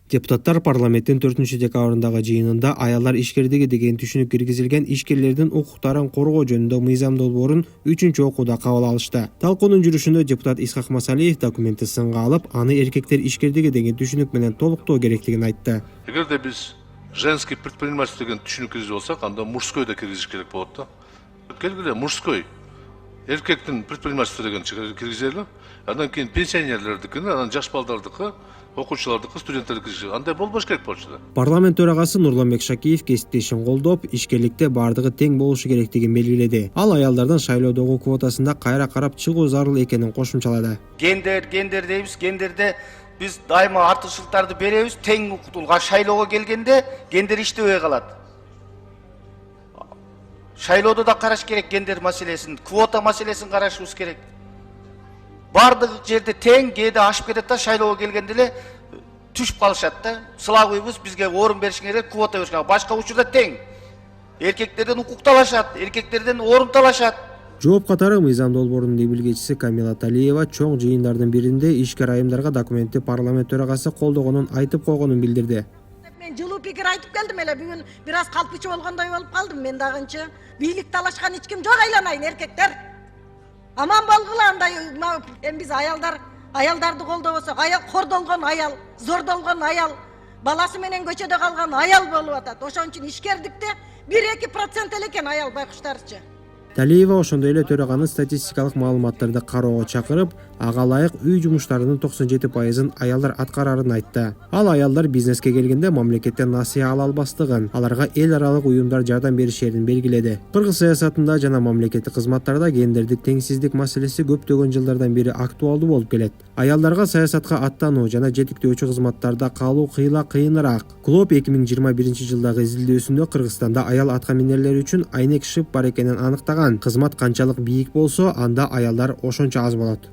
Депутаттар парламенттин 4-декабрындагы жыйынында аялдар ишкердиги деген түшүнүк киргизилген ишкерлердин укуктарын коргоо жөнүндө мыйзам долбоорун 3-окууда кабыл алышты. Талкуунун жүрүшүндө депутат Исхак Масалиев документти сынга алып, аны эркектер ишкердиги деген түшүнүк менен толуктоо керектигин айтты. Эгерде биз женский предпринимательство деген түшүнүк киргизип алсак, анда мужской да киргизиш керек болот да. Келгиле мужской эркектин предпринимательство деген киргизели, андан кийин пенсионерлердикини, анан жаш балдардыкы, окуучулардыкы, студенттердики андай болбош керек болчу да. Парламент төрагасы Нурланбек Шакиев кесиптешин колдоп, ишкерликте бардыгы тең болушу керектигин белгиледи. Ал аялдардын шайлоодогу квотасында кайра карап чыгуу зарыл экенин кошумчалады. Гендер дейбиз, гендерде биз дайыма артыкчылыктарды беребиз, тең укуктуулукка шайлоого келгенде гендер иштебей калат. Шайлоодо да караш керек гендер маселесин, квота маселесин карашыбыз керек. Бардык жерде тең, кээде ашып кетет да, шайлоого келгенде эле түшүп калышат да. Сылабыбыз бизге орун бериш керек, квота бериш керек. Башка учурда тең. Эркектерден укук талашат, эркектерден орун талашат. Жооп катары мыйзам долбоорунун демилгечиси Камила Талиева чоң жыйындардын биринде ишкер айымдарга документти парламент төрагасы колдогонун айтып койгонун билдирди. Мен жылуу пикир айтып келдим эле, бүгүн бир аз калпычы болгондой болуп калдым. Мен дагынчы бийлик талашкан эч ким жок, айланайын эркектер. Аман болгула андай, эми биз аялдарды колдобосок, аял кордолгон аял, зордолгон аял, баласы менен көчөдө калган аял болуп атат. Ошон үчүн ишкердикте 1-2% эле экен аял байкуштарчы. Талиева ошондой эле төраганы статистикалык маалыматтарды кароого чакырып, ага ылайык үй жумуштарынын 97%-ын аялдар аткарарын айтты. Ал аялдар бизнеске келгенде мамлекеттен насыя ала албастыгын, аларга эл аралык уюмдар жардам беришерин белгиледи. Кыргыз саясатында жана мамлекеттик кызматтарда гендердик теңсиздик маселеси көптөгөн жылдардан бери актуалдуу болуп келет. Аялдарга саясатка аттануу жана жетиктөөчү кызматтарда калуу кыйыныраак. Клоп 2021-жылдагы изилдөөсүндө Кыргызстанда аял аткаминерлер үчүн айнек шып бар экенин аныктаган. Кызмат канчалык бийик болсо, анда аялдар ошончо аз болот.